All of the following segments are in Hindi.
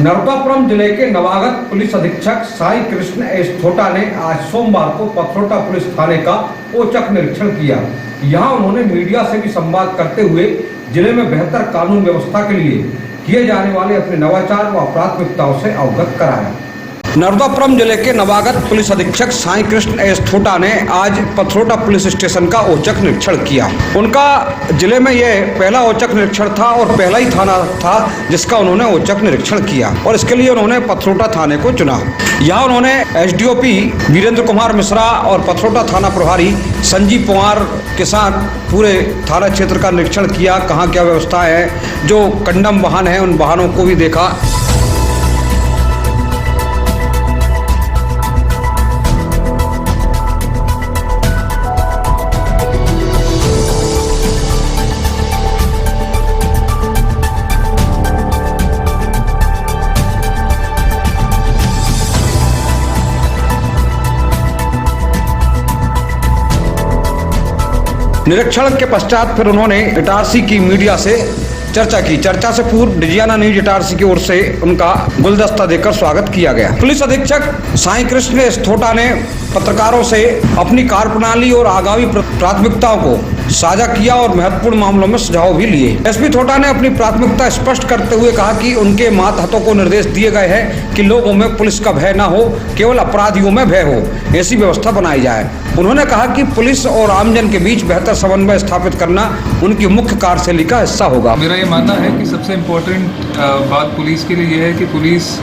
नर्मदापुरम जिले के नवागत पुलिस अधीक्षक साई कृष्ण एस छोटा ने आज सोमवार को पथरोटा पुलिस थाने का औचक निरीक्षण किया। यहां उन्होंने मीडिया से भी संवाद करते हुए जिले में बेहतर कानून व्यवस्था के लिए किए जाने वाले अपने नवाचार व प्राथमिकताओं से अवगत कराया। नर्मदापुरम जिले के नवागत पुलिस अधीक्षक साई कृष्ण एस छोटा ने आज पथरोटा पुलिस स्टेशन का औचक निरीक्षण किया। उनका जिले में यह पहला औचक निरीक्षण था और पहला ही थाना था जिसका उन्होंने औचक निरीक्षण किया और इसके लिए उन्होंने पथरोटा थाने को चुना। यहाँ उन्होंने एसडीओपी वीरेंद्र कुमार मिश्रा और पथरोटा थाना प्रभारी संजीव पवार के साथ पूरे थाना क्षेत्र का निरीक्षण किया। कहाँ क्या व्यवस्था है, जो कंडम वाहन है उन वाहनों को भी देखा। निरीक्षण के पश्चात फिर उन्होंने इटारसी की मीडिया से चर्चा की। चर्चा से पूर्व डिजियाना न्यूज इटारसी की ओर से उनका गुलदस्ता देकर स्वागत किया गया। पुलिस अधीक्षक साई कृष्ण एस छोटा ने पत्रकारों से अपनी कार्यप्रणाली और आगामी प्राथमिकताओं को साझा किया और महत्वपूर्ण मामलों में सुझाव भी लिए। एसपी छोटा ने अपनी प्राथमिकता स्पष्ट करते हुए कहा कि उनके मातहतों को निर्देश दिए गए हैं कि लोगों में पुलिस का भय न हो, केवल अपराधियों में भय हो, ऐसी व्यवस्था बनाई जाए। उन्होंने कहा कि पुलिस और आमजन के बीच बेहतर समन्वय स्थापित करना उनकी मुख्य कार्यशैली का हिस्सा होगा। मेरा ये मानना है कि सबसे इम्पोर्टेंट बात पुलिस के लिए यह है कि पुलिस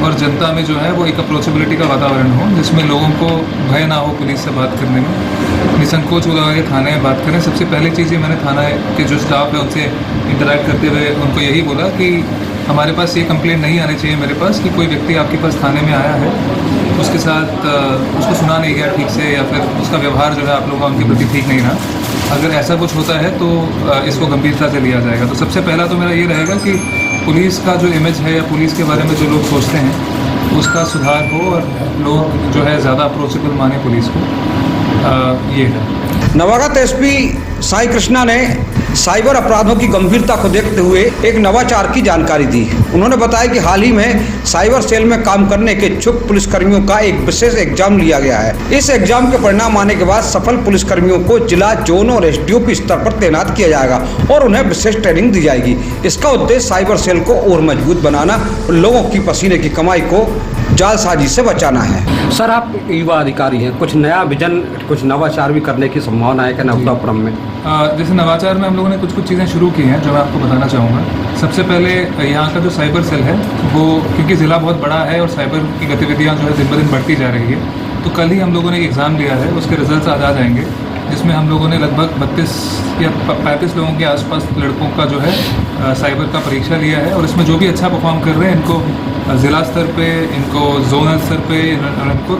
और जनता में जो है वो एक अप्रोचेबिलिटी का वातावरण हो, जिसमें लोगों को भय ना हो पुलिस से बात करने में, निसंकोच हो के थाने में बात करें। सबसे पहली चीज़ मैंने थाना के जो स्टाफ है उनसे इंटरेक्ट करते हुए उनको यही बोला कि हमारे पास ये कंप्लेंट नहीं आनी चाहिए मेरे पास कि कोई व्यक्ति आपके पास थाने में आया है, उसके साथ उसको सुना नहीं गया ठीक से या फिर उसका व्यवहार जो है आप लोगों का उनके प्रति ठीक नहीं रहा। अगर ऐसा कुछ होता है तो इसको गंभीरता से लिया जाएगा। तो सबसे पहला तो मेरा ये रहेगा कि पुलिस का जो इमेज है या पुलिस के बारे में जो लोग सोचते हैं उसका सुधार हो और लोग जो है ज़्यादा अप्रोचेबल माने पुलिस को। ये है। नवागत एसपी साई कृष्णा ने साइबर अपराधों की गंभीरता को देखते हुए एक नवाचार की जानकारी दी। उन्होंने बताया कि हाल ही में साइबर सेल में काम करने के इच्छुक पुलिसकर्मियों का एक विशेष एग्जाम लिया गया है। इस एग्जाम के परिणाम आने के बाद सफल पुलिसकर्मियों को जिला, जोन और एसडीओपी स्तर पर तैनात किया जाएगा और उन्हें विशेष ट्रेनिंग दी जाएगी। इसका उद्देश्य साइबर सेल को और मजबूत बनाना और लोगों की पसीने की कमाई को जालसाजी से बचाना है। सर, आप युवा अधिकारी हैं, कुछ नया विजन, कुछ नवाचार भी करने की संभावना है क्या नर्मदापुरम में? जैसे नवाचार में हम लोगों ने कुछ चीज़ें शुरू की हैं जो मैं आपको बताना चाहूँगा। सबसे पहले यहाँ का जो साइबर सेल है वो, क्योंकि ज़िला बहुत बड़ा है और साइबर की गतिविधियाँ जो है दिन ब दिन बढ़ती जा रही है, तो कल ही हम लोगों ने एक एग्ज़ाम लिया है, उसके रिजल्ट्स आज आ जाएंगे, जिसमें हम लोगों ने लगभग 32 या 35 लोगों के आसपास लड़कों का जो है साइबर का परीक्षा लिया है और इसमें जो भी अच्छा परफॉर्म कर रहे हैं इनको ज़िला स्तर पे, इनको जोनल स्तर पे, इनको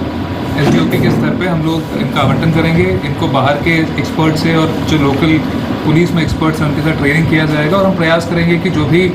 एसडीओपी के स्तर पे हम लोग इनका आवंटन करेंगे। इनको बाहर के एक्सपर्ट से और जो लोकल पुलिस में एक्सपर्ट्स हैं उनके साथ ट्रेनिंग किया जाएगा और हम प्रयास करेंगे कि जो भी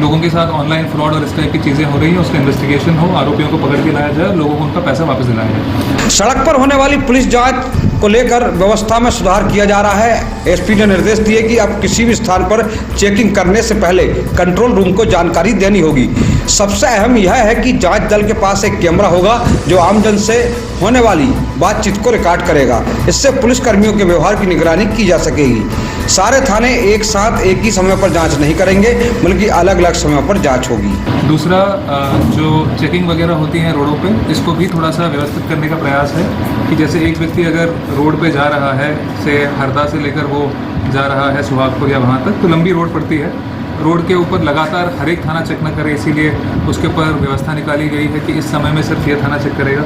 लोगों के साथ ऑनलाइन फ्रॉड और इस टाइप की चीज़ें हो रही हैं उसका इन्वेस्टिगेशन हो, आरोपियों को पकड़ के लाया जाए और लोगों को उनका पैसा वापस दिलाया जाए। सड़क पर होने वाली पुलिस जांच को लेकर व्यवस्था में सुधार किया जा रहा है। एसपी ने निर्देश दिए कि अब किसी भी स्थान पर चेकिंग करने से पहले कंट्रोल रूम को जानकारी देनी होगी। सबसे अहम यह है कि जांच दल के पास एक कैमरा होगा जो आमजन से होने वाली बातचीत को रिकॉर्ड करेगा। इससे पुलिस कर्मियों के व्यवहार की निगरानी की जा सकेगी। सारे थाने एक साथ एक ही समय पर जांच नहीं करेंगे, बल्कि अलग अलग समय पर जांच होगी। दूसरा, जो चेकिंग वगैरह होती हैं रोडों पे, इसको भी थोड़ा सा व्यवस्थित करने का प्रयास है कि जैसे एक व्यक्ति अगर रोड पे जा रहा है, से हरदा से लेकर वो जा रहा है सुहागपुर या वहाँ तक, तो लंबी रोड पड़ती है, रोड के ऊपर लगातार हर एक थाना चेक न करे, इसीलिए उसके ऊपर व्यवस्था निकाली गई है कि इस समय में सिर्फ ये थाना चेक करेगा।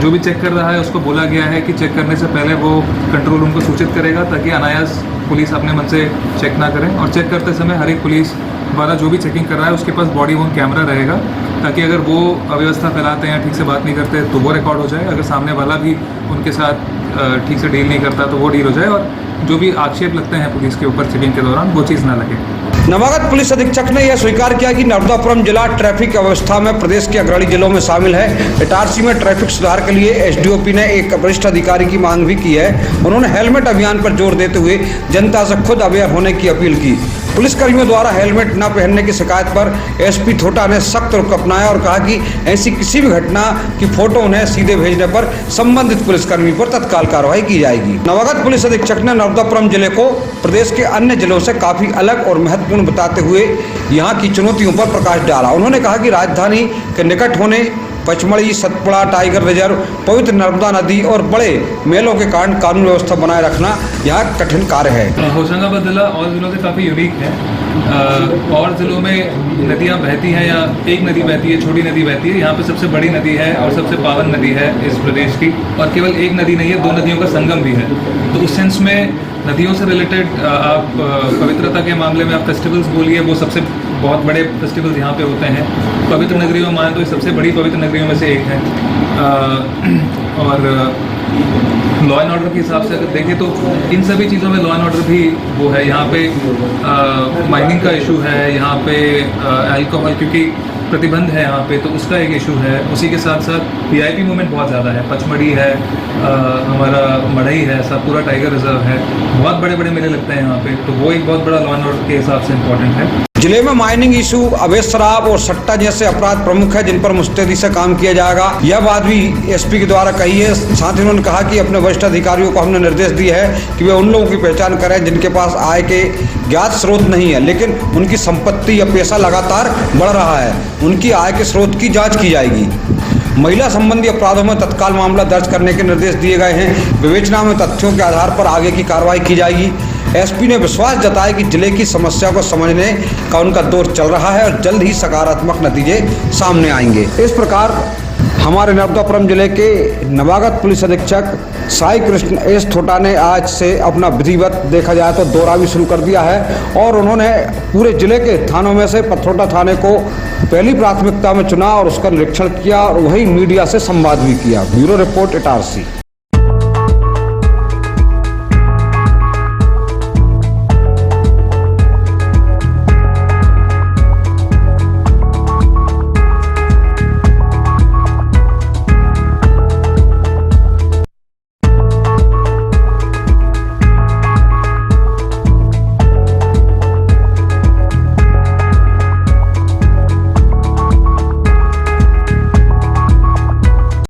जो भी चेक कर रहा है उसको बोला गया है कि चेक करने से पहले वो कंट्रोल रूम को सूचित करेगा ताकि अनायास पुलिस अपने मन से चेक ना करें। और चेक करते समय हर एक पुलिस द्वारा जो भी चेकिंग कर रहा है उसके पास बॉडी वॉर्न कैमरा रहेगा ताकि अगर वो अव्यवस्था फैलाते हैं, ठीक से बात नहीं करते तो वो रिकॉर्ड हो जाए। अगर सामने वाला भी उनके साथ ठीक से डील नहीं करता तो वो डील हो जाए और जो भी आक्षेप लगते हैं पुलिस के ऊपर चेकिंग के दौरान वो चीज़ ना लगे। नवागत पुलिस अधीक्षक ने यह स्वीकार किया कि नर्मदापुरम जिला ट्रैफिक व्यवस्था में प्रदेश के अग्रणी जिलों में शामिल है। इटारसी में ट्रैफिक सुधार के लिए एसडीओपी ने एक वरिष्ठ अधिकारी की मांग भी की है। उन्होंने हेलमेट अभियान पर जोर देते हुए जनता से खुद अवेयर होने की अपील की। पुलिसकर्मियों द्वारा हेलमेट न पहनने की शिकायत पर एसपी ठोटा ने सख्त रुख अपनाया और कहा कि ऐसी किसी भी घटना की फोटो उन्हें सीधे भेजने पर संबंधित पुलिसकर्मी पर तत्काल कार्रवाई की जाएगी। नवागत पुलिस अधीक्षक ने नर्मदापुरम जिले को प्रदेश के अन्य जिलों से काफी अलग और महत्वपूर्ण बताते हुए यहाँ की चुनौतियों पर प्रकाश डाला। उन्होंने कहा कि राजधानी के निकट होने, पचमढ़ी, सतपुड़ा टाइगर रिजर्व, पवित्र नर्मदा नदी और बड़े मेलों के कारण कानून व्यवस्था बनाए रखना यहाँ कठिन कार्य है। होशंगाबाद जिला और जिलों से काफ़ी यूनिक है। और जिलों में नदियाँ बहती हैं या एक नदी बहती है, छोटी नदी बहती है। यहाँ पे सबसे बड़ी नदी है और सबसे पावन नदी है इस प्रदेश की, और केवल एक नदी नहीं है, 2 नदियों का संगम भी है। तो उस सेंस में नदियों से रिलेटेड आप पवित्रता के मामले में आप फेस्टिवल्स बोलिए, वो सबसे बहुत बड़े फेस्टिवल्स यहाँ पे होते हैं। पवित्र नगरियों में माने तो ये सबसे बड़ी पवित्र नगरियों में से एक है। और लॉ एंड ऑर्डर के हिसाब से अगर देखें तो इन सभी चीज़ों में लॉ एंड ऑर्डर भी वो है। यहाँ पे माइनिंग का इशू है, यहाँ पे अल्कोहल क्योंकि प्रतिबंध है यहाँ पे, तो उसका एक इशू है। उसी के साथ साथ वीआईपी मूवमेंट बहुत ज़्यादा है। पचमढ़ी है, हमारा मढ़ई है, सतपुड़ा टाइगर रिजर्व है, बहुत बड़े बड़े मेले लगते हैं यहाँ पे, तो वो एक बहुत बड़ा लॉ एंड ऑर्डर के हिसाब से इम्पोर्टेंट है। जिले में माइनिंग इशू, अवैध शराब और सट्टा जैसे अपराध प्रमुख है, जिन पर मुस्तैदी से काम किया जाएगा। यह बात भी एसपी के द्वारा कही है। साथ ही उन्होंने कहा कि अपने वरिष्ठ अधिकारियों को हमने निर्देश दिए है कि वे उन लोगों की पहचान करें जिनके पास आय के ज्ञात स्रोत नहीं है, लेकिन उनकी संपत्ति या पैसा लगातार बढ़ रहा है। उनकी आय के स्रोत की जाँच की जाएगी। महिला संबंधी अपराधों में तत्काल मामला दर्ज करने के निर्देश दिए गए हैं। विवेचना में तथ्यों के आधार पर आगे की कार्रवाई की जाएगी। एसपी ने विश्वास जताया कि जिले की समस्या को समझने का उनका दौर चल रहा है और जल्द ही सकारात्मक नतीजे सामने आएंगे। इस प्रकार हमारे नर्मदापुरम जिले के नवागत पुलिस अधीक्षक साई कृष्ण एस ठोटा ने आज से अपना विधिवत देखा जाए तो दौरा भी शुरू कर दिया है और उन्होंने पूरे जिले के थानों में से पथरोटा थाने को पहली प्राथमिकता में चुना और उसका निरीक्षण किया और वही मीडिया से संवाद भी किया। Bureau report Itarsi.